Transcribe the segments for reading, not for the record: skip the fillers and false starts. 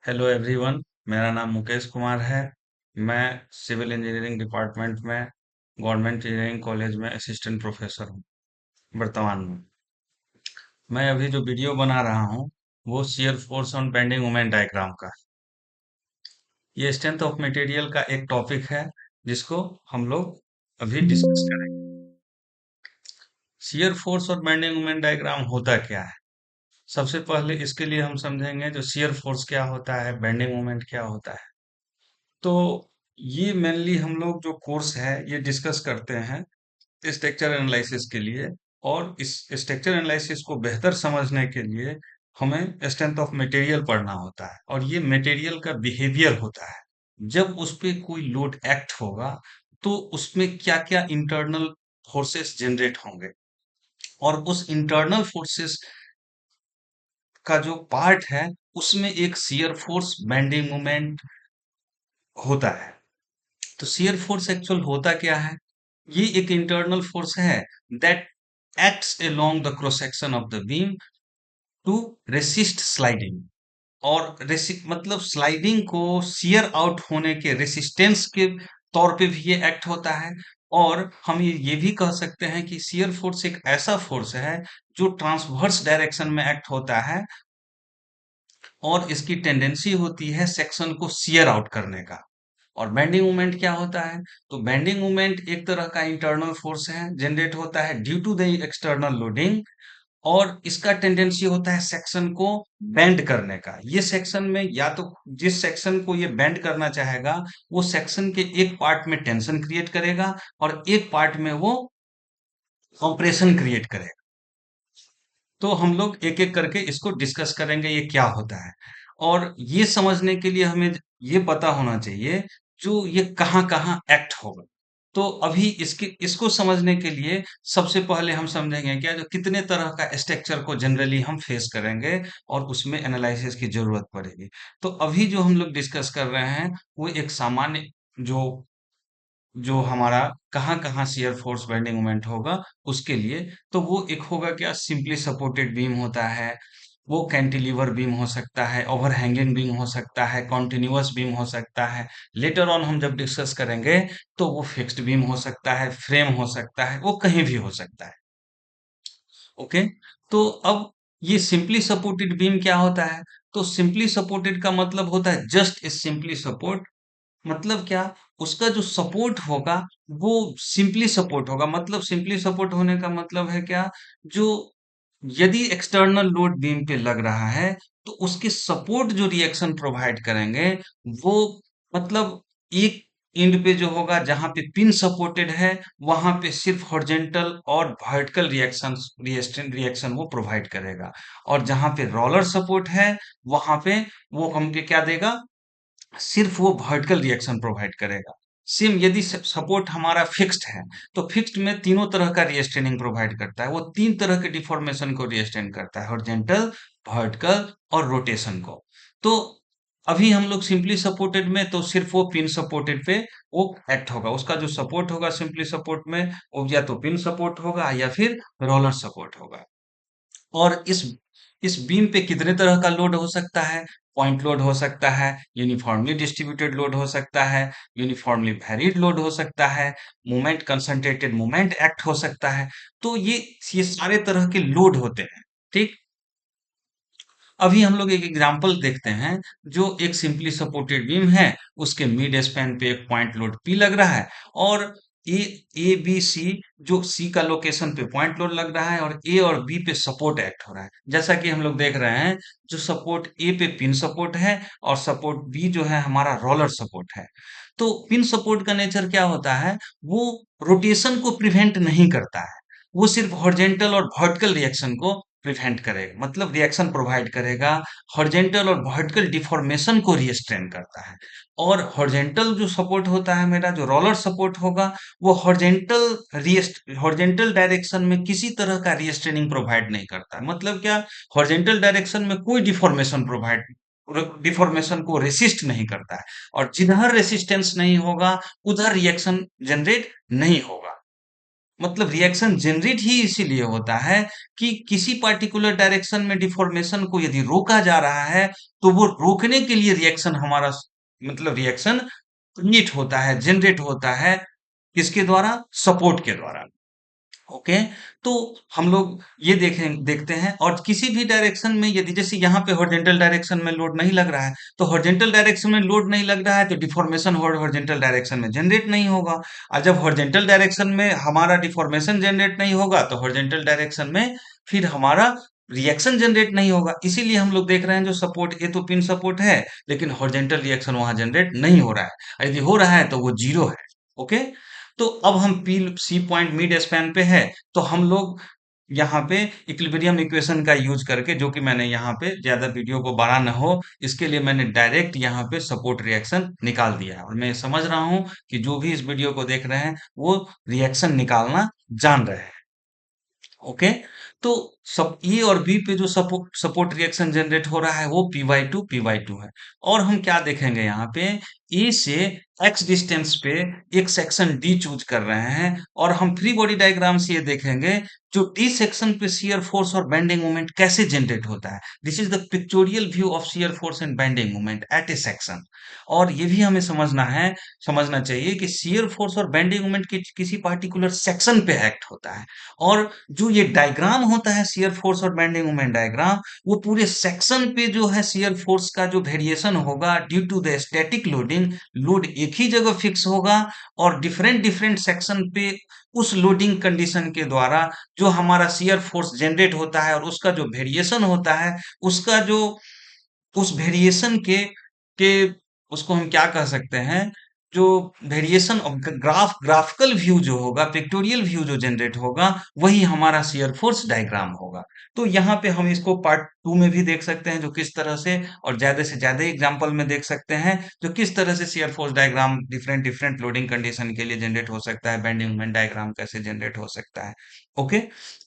Hello everyone. मेरा नाम मुकेश कुमार है। मैं सिविल इंजीनियरिंग डिपार्टमेंट में गवर्नमेंट इंजीनियरिंग कॉलेज में असिस्टेंट प्रोफेसर हूँ वर्तमान में। मैं अभी जो वीडियो बना रहा हूँ वो shear force on bending moment diagram का है। ये स्ट्रेंथ ऑफ मटेरियल का एक टॉपिक है जिसको हम लोग अभी डिस्कस करेंगे। शियर फोर्स और बेंडिंग मोमेंट डायग्राम होता क्या है? सबसे पहले इसके लिए हम समझेंगे जो शियर फोर्स क्या होता है, बेंडिंग मोमेंट क्या होता है। तो ये मेनली हम लोग जो कोर्स है ये डिस्कस करते हैं स्ट्रक्चर एनालिसिस के लिए। और इस स्ट्रक्चर एनालिसिस को बेहतर समझने के लिए हमें स्ट्रेंथ ऑफ मटेरियल पढ़ना होता है और ये मटेरियल का बिहेवियर होता है। जब उस पे कोई लोड एक्ट होगा तो उसमें क्या क्या इंटरनल फोर्सेस जनरेट होंगे और उस इंटरनल फोर्सेस का जो पार्ट है उसमें एक शियर फोर्स बेंडिंग मोमेंट होता है। तो शियर फोर्स एक्चुअल होता क्या है? ये एक इंटरनल फोर्स है that acts along the cross section of the beam to resist sliding. और मतलब स्लाइडिंग को शियर आउट होने के रेसिस्टेंस के तौर पे भी ये एक्ट होता है। और हम ये भी कह सकते हैं कि शियर फोर्स एक ऐसा फोर्स है जो ट्रांसवर्स डायरेक्शन में एक्ट होता है और इसकी टेंडेंसी होती है सेक्शन को शियर आउट करने का। और बेंडिंग मोमेंट क्या होता है? तो बेंडिंग मोमेंट एक तरह का इंटरनल फोर्स है, जनरेट होता है due to the external loading. और इसका टेंडेंसी होता है सेक्शन को बेंड करने का। ये सेक्शन में या तो जिस सेक्शन को ये बेंड करना चाहेगा वो सेक्शन के एक पार्ट में टेंशन क्रिएट करेगा और एक पार्ट में वो कंप्रेशन क्रिएट करेगा। तो हम लोग एक एक करके इसको डिस्कस करेंगे ये क्या होता है। और ये समझने के लिए हमें ये पता होना चाहिए जो ये कहाँ कहाँ एक्ट होगा। तो अभी इसके इसको समझने के लिए सबसे पहले हम समझेंगे क्या जो कितने तरह का स्ट्रक्चर को जनरली हम फेस करेंगे और उसमें एनालिसिस की जरूरत पड़ेगी। तो अभी जो हम लोग डिस्कस कर रहे हैं वो एक सामान्य जो जो हमारा कहाँ कहाँ शियर फोर्स बेंडिंग मोमेंट होगा उसके लिए। तो वो एक होगा क्या, सिंपली सपोर्टेड बीम होता है, वो कैंटिलीवर बीम हो सकता है, ओवरहैंगिंग बीम हो सकता है, कॉन्टिन्यूअस बीम हो सकता है। लेटर ऑन हम जब डिस्कस करेंगे तो वो फिक्स्ड बीम हो सकता है, फ्रेम हो सकता है, वो कहीं भी हो सकता है। ओके। तो अब ये सिंपली सपोर्टेड बीम क्या होता है? तो सिंपली सपोर्टेड का मतलब होता है जस्ट इज सिंपली सपोर्ट। मतलब क्या, उसका जो सपोर्ट होगा वो सिंपली सपोर्ट होगा। मतलब सिंपली सपोर्ट होने का मतलब है क्या, जो यदि एक्सटर्नल लोड बीम पे लग रहा है तो उसके सपोर्ट जो रिएक्शन प्रोवाइड करेंगे वो मतलब एक एंड पे जो होगा जहां पे पिन सपोर्टेड है वहां पे सिर्फ हॉरिजेंटल और वर्टिकल रिएक्शन रिएक्शन वो प्रोवाइड करेगा। और जहां पे रोलर सपोर्ट है वहां पे वो हमके क्या देगा, सिर्फ वो वर्टिकल रिएक्शन प्रोवाइड करेगा। सेम यदि सपोर्ट हमारा फिक्स्ड है तो फिक्स्ड में तीनों तरह का रिस्ट्रेनिंग प्रोवाइड करता है, वो तीन तरह के डिफॉर्मेशन को रिस्ट्रेन करता है, हॉरिजॉन्टल, वर्टिकल और रोटेशन को। तो अभी हम लोग सिंपली सपोर्टेड में तो सिर्फ वो पिन सपोर्टेड पे वो एक्ट होगा। उसका जो सपोर्ट होगा सिंपली सपोर्ट में वो या तो पिन सपोर्ट होगा या फिर रोलर सपोर्ट होगा। और इस बीम पे कितने तरह का लोड हो सकता है? पॉइंट लोड हो सकता है, यूनिफॉर्मली डिस्ट्रीब्यूटेड लोड हो सकता है, यूनिफॉर्मली वेरिड लोड हो सकता है, मोमेंट कंसंट्रेटेड मोमेंट एक्ट हो सकता है। तो ये सारे तरह के लोड होते हैं। ठीक। अभी हम लोग एक एग्जांपल देखते हैं। जो एक सिंपली सपोर्टेड बीम है उसके मिड स्पैन पे एक पॉइंट लोड पी लग रहा है और ए ए बी सी, जो सी का लोकेशन पे पॉइंट लोड लग रहा है और ए और बी पे सपोर्ट एक्ट हो रहा है। जैसा कि हम लोग देख रहे हैं, जो सपोर्ट ए पे पिन सपोर्ट है और सपोर्ट बी जो है हमारा रोलर सपोर्ट है। तो पिन सपोर्ट का नेचर क्या होता है, वो रोटेशन को प्रिवेंट नहीं करता है, वो सिर्फ हॉरिजेंटल और वर्टिकल रिएक्शन को प्रिवेंट करेगा, मतलब रिएक्शन प्रोवाइड करेगा। हॉरिजेंटल और वर्टिकल डिफॉर्मेशन को रिस्ट्रेन करता है। और हॉरिजेंटल जो सपोर्ट होता है, मेरा जो रोलर सपोर्ट होगा, वो हॉरिजेंटल डायरेक्शन में किसी तरह का रिस्ट्रेनिंग प्रोवाइड नहीं करता है। मतलब क्या, हॉरिजेंटल डायरेक्शन में कोई डिफॉर्मेशन को रेसिस्ट नहीं करता है। और जिधर रेसिस्टेंस नहीं होगा उधर रिएक्शन जनरेट नहीं होगा। मतलब रिएक्शन जनरेट ही इसीलिए होता है कि किसी पार्टिकुलर डायरेक्शन में डिफॉर्मेशन को यदि रोका जा रहा है, तो वो रोकने के लिए रिएक्शन हमारा मतलब रिएक्शन क्रिएट होता है, जनरेट होता है, किसके द्वारा? सपोर्ट के द्वारा। ओके, तो हम लोग ये देखते हैं, और किसी भी डायरेक्शन में यदि जैसे यहाँ पे हॉरिजॉन्टल डायरेक्शन में लोड नहीं लग रहा है, तो हॉरिजॉन्टल डायरेक्शन में लोड नहीं लग रहा है तो डिफॉर्मेशन हॉरिजॉन्टल डायरेक्शन में जनरेट नहीं होगा। और जब हॉरिजॉन्टल डायरेक्शन में हमारा डिफॉर्मेशन जनरेट नहीं होगा तो हॉरिजॉन्टल डायरेक्शन में फिर हमारा रिएक्शन जनरेट नहीं होगा। इसीलिए हम लोग देख रहे हैं जो सपोर्ट, ये तो पिन सपोर्ट है, लेकिन हॉरिजॉन्टल रिएक्शन वहां जनरेट नहीं हो रहा है, और यदि हो रहा है तो वो जीरो है। ओके, तो अब हम P C point mid span पे है, तो हम लोग यहाँ पे इक्विलिब्रियम इक्वेशन का यूज करके, जो कि मैंने यहाँ पे ज्यादा वीडियो को बड़ा ना हो इसके लिए मैंने डायरेक्ट यहाँ पे सपोर्ट रिएक्शन निकाल दिया है, और मैं समझ रहा हूँ कि जो भी इस वीडियो को देख रहे हैं वो रिएक्शन निकालना जान रहे हैं। ओके, तो सब ए और बी पे जो सपोर्ट सपोर्ट रिएक्शन जनरेट हो रहा है वो पी बाई टू है। और हम क्या देखेंगे यहाँ पे, ए से एक्स डिस्टेंस पे एक सेक्शन डी चूज कर रहे हैं, और हम फ्री बॉडी डायग्राम से ये देखेंगे जो डी सेक्शन पे शियर फोर्स और बेंडिंग मोमेंट कैसे जनरेट होता है। This is the pictorial view of shear force and bending moment eight A section. और ये भी हमें समझना चाहिए कि शियर फोर्स और बेंडिंग मोमेंट किसी पार्टिकुलर सेक्शन पे एक्ट होता है, और जो ये डायग्राम होता है शियर फोर्स और बेंडिंग मोमेंट डायग्राम, वो पूरे सेक्शन पे जो है शियर फोर्स का जो वेरिएशन होगा due to the static loading, load एक ही जगह फिक्स होगा, और डिफरेंट डिफरेंट सेक्शन पे उस लोडिंग कंडीशन के द्वारा जो हमारा शियर फोर्स जनरेट होता है और उसका जो वेरिएशन होता है, उसका जो उस वेरिएशन के उसको हम क्या कह सकते हैं, जो वेरिएशन ऑफ ग्राफिकल व्यू जो होगा, पिक्टोरियल व्यू जो जनरेट होगा, वही हमारा शियर फोर्स डायग्राम होगा। तो यहाँ पे हम इसको पार्ट टू में भी देख सकते हैं, जो किस तरह से, और ज्यादा से ज्यादा एग्जांपल में देख सकते हैं जो किस तरह से shear force diagram different different loading condition के लिए जनरेट हो सकता है, बेंडिंग मोमेंट डायग्राम कैसे जनरेट हो सकता है। ओके,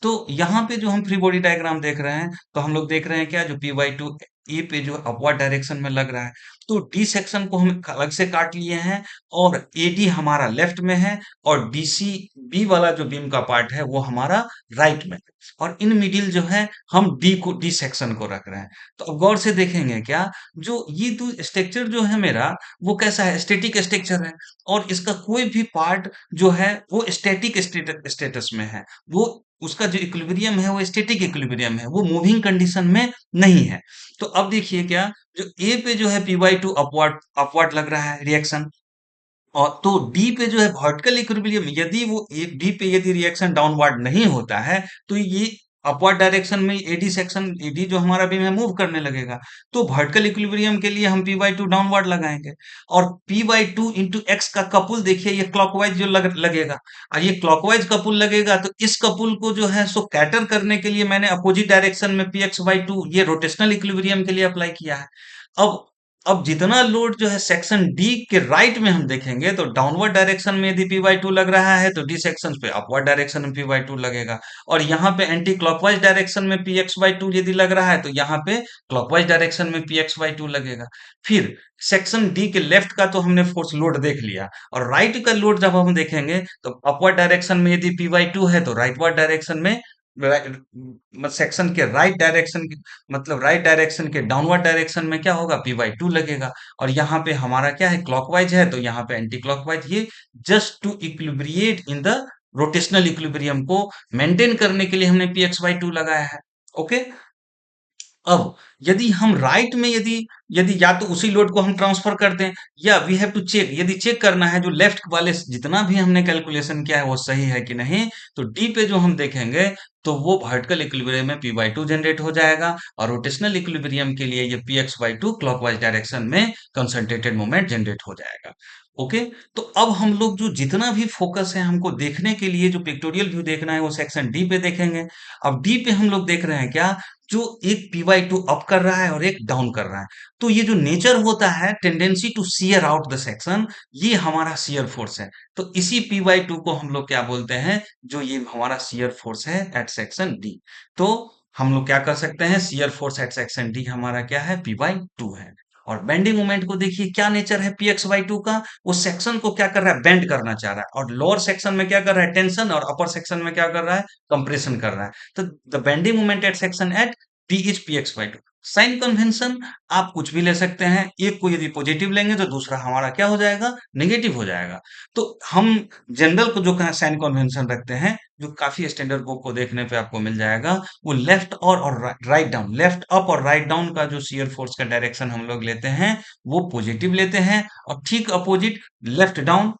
तो यहाँ पे जो हम फ्री बॉडी डायग्राम देख रहे हैं, तो हम लोग देख रहे हैं क्या, जो पी बाई टू ए पे जो अपवर्ड डायरेक्शन में लग रहा है, तो डी सेक्शन को हम अलग से काट लिए हैं, और एडी हमारा लेफ्ट में है, और बीसी बी वाला जो बीम का पार्ट है वो हमारा राइट में है, और इन मिडिल जो है हम डी सेक्शन को रख रहे हैं। तो अब गौर से देखेंगे क्या, जो ये दो स्ट्रक्चर जो है मेरा, वो कैसा है, स्टैटिक स्ट्रक्चर है, और इसका कोई भी पार्ट जो है वो स्टैटिक स्टेटस में है, वो उसका जो इक्विलिब्रियम है वो स्टैटिक इक्विलिब्रियम है, वो मूविंग कंडीशन में नहीं है। तो अब देखिए क्या, जो ए पे जो है P by two upward upward लग रहा है रिएक्शन, और तो डी पे जो है वर्टिकल इक्विलिब्रियम, यदि वो एक डी पे यदि रिएक्शन डाउनवर्ड नहीं होता है, तो ये अपवर्ड डायरेक्शन में एडी सेक्शन, एडी जो हमारा बीम है मूव करने लगेगा। तो वर्टिकल इक्विलिब्रियम के लिए हम पी बाई टू डाउनवर्ड लगाएंगे, और P by two into x का कपुल देखिए, ये क्लॉकवाइज जो लगेगा, और ये क्लॉकवाइज कपुल लगेगा, तो इस कपुल को जो है सो कैटर करने के लिए मैंने अपोजिट डायरेक्शन में पी एक्स बाई टू ये रोटेशनल इक्विलिब्रियम के लिए अप्लाई किया है। अब अब जितना लोड जो है सेक्शन डी के राइट में हम देखेंगे, तो डाउनवर्ड डायरेक्शन में यदि पी बाई टू लग रहा है तो डी सेक्शन पे अपवर्ड डायरेक्शन में पी बाई टू लगेगा, और यहाँ पे एंटी क्लॉकवाइज डायरेक्शन में पी एक्स बाई टू यदि लग रहा है तो यहाँ पे क्लॉकवाइज डायरेक्शन में पी एक्स बाई टू लगेगा। फिर सेक्शन डी के लेफ्ट का तो हमने फोर्स लोड देख लिया, और राइट का लोड जब हम देखेंगे तो अपवर्ड डायरेक्शन में यदि पी बाई टू है तो राइटवर्ड डायरेक्शन में सेक्शन के राइट डायरेक्शन, मतलब राइट डायरेक्शन के डाउनवर्ड डायरेक्शन में क्या होगा, पी बाई टू लगेगा, और यहाँ पे हमारा क्या है, क्लॉकवाइज है, तो यहाँ पे एंटी क्लॉकवाइज, ये just to equilibriate in the rotational equilibrium को मेंटेन करने के लिए हमने पी एक्स बाई टू लगाया है। ओके, अब यदि हम राइट में यदि यदि या तो उसी लोड को हम ट्रांसफर कर दें, या वी हैव टू चेक, यदि चेक करना है जो लेफ्ट वाले जितना भी हमने कैलकुलेशन किया है वो सही है कि नहीं, तो डी पे जो हम देखेंगे तो वो वर्टिकल इक्विलिब्रियम में पी बाई टू जनरेट हो जाएगा, और रोटेशनल इक्विलिब्रियम के लिए ये P x by two clockwise direction में कंसंट्रेटेड मोमेंट जनरेट हो जाएगा। ओके, तो अब हम लोग जो जितना भी फोकस है हमको देखने के लिए, जो पिक्टोरियल व्यू देखना है वो सेक्शन डी पे देखेंगे। अब डी पे हम लोग देख रहे हैं क्या, जो एक पी बाई टू अप कर रहा है और एक डाउन कर रहा है, तो ये जो नेचर होता है tendency to shear out the section, ये हमारा शियर फोर्स है। तो इसी पी बाई टू को हम लोग क्या बोलते हैं, जो ये हमारा शियर फोर्स है एट सेक्शन डी। तो हम लोग क्या कर सकते हैं, shear force at section D हमारा क्या है, पी बाई टू है। और बेंडिंग मोमेंट को देखिए क्या नेचर है px/2 का, वो सेक्शन को क्या कर रहा है, बेंड करना चाह रहा है, और लोअर सेक्शन में क्या कर रहा है, टेंशन, और अपर सेक्शन में क्या कर रहा है, कंप्रेशन कर रहा है। तो the bending moment at section at D is px/2। Sign convention आप कुछ भी ले सकते हैं, एक को यदि पॉजिटिव लेंगे तो दूसरा हमारा क्या हो जाएगा, नेगेटिव हो जाएगा। तो हम जनरल को जो साइन कन्वेंशन रखते हैं, जो काफी स्टैंडर्ड बुक को देखने पे आपको मिल जाएगा, वो लेफ्ट और राइट डाउन, लेफ्ट अप और राइट डाउन का जो शियर फोर्स का डायरेक्शन हम लोग लेते हैं वो पॉजिटिव लेते हैं, और ठीक अपोजिट लेफ्ट डाउन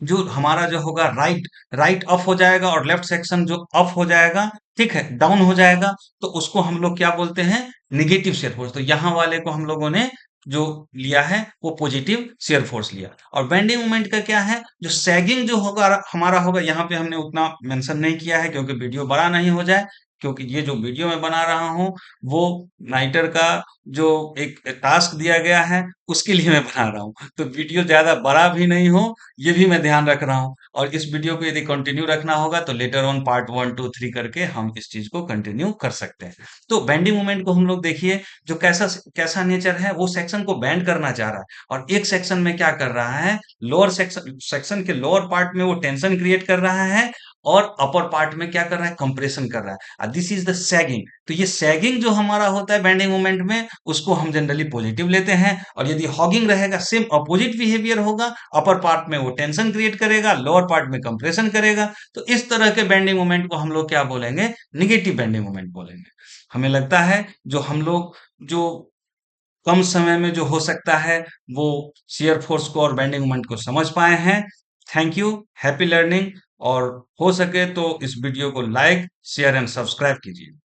जो हमारा जो होगा, राइट राइट अप हो जाएगा, और लेफ्ट सेक्शन जो अप हो जाएगा, ठीक है, डाउन हो जाएगा, तो उसको हम लोग क्या बोलते हैं, निगेटिव शेयर फोर्स। तो यहाँ वाले को हम लोगों ने जो लिया है वो पॉजिटिव शेयर फोर्स लिया। और बेंडिंग मोमेंट का क्या है, जो सैगिंग जो होगा हमारा होगा, यहाँ पे हमने उतना मेंशन नहीं किया है क्योंकि वीडियो बड़ा नहीं हो जाए, क्योंकि ये जो वीडियो मैं बना रहा हूँ वो नाइटर का जो एक टास्क दिया गया है उसके लिए मैं बना रहा हूँ, तो वीडियो ज्यादा बड़ा भी नहीं हो, ये भी मैं ध्यान रख रहा हूँ। और इस वीडियो को यदि कंटिन्यू रखना होगा तो लेटर ऑन पार्ट 1 2 3 करके हम इस चीज को कंटिन्यू कर सकते हैं। तो बेंडिंग मोमेंट को हम लोग देखिए, जो कैसा कैसा नेचर है, वो सेक्शन को बेंड करना चाह रहा है, और एक सेक्शन में क्या कर रहा है, लोअर सेक्शन सेक्शन के लोअर पार्ट में वो टेंशन क्रिएट कर रहा है, और अपर पार्ट में क्या कर रहा है, कंप्रेशन कर रहा है। This is the sagging. तो ये सैगिंग जो हमारा होता है बेंडिंग मोमेंट में, उसको हम जनरली पॉजिटिव लेते हैं। और यदि हॉगिंग रहेगा, सेम अपोजिट बिहेवियर होगा, अपर पार्ट में वो टेंशन क्रिएट करेगा, लोअर पार्ट में कंप्रेशन करेगा। तो इस तरह के बेंडिंग मोमेंट को हम लोग क्या बोलेंगे, निगेटिव बेंडिंग मोमेंट बोलेंगे। हमें लगता है जो हम लोग जो कम समय में जो हो सकता है वो शियर फोर्स को और बेंडिंग मोमेंट को समझ पाए हैं। Thank you, happy learning. और हो सके तो इस वीडियो को लाइक शेयर एंड सब्सक्राइब कीजिए।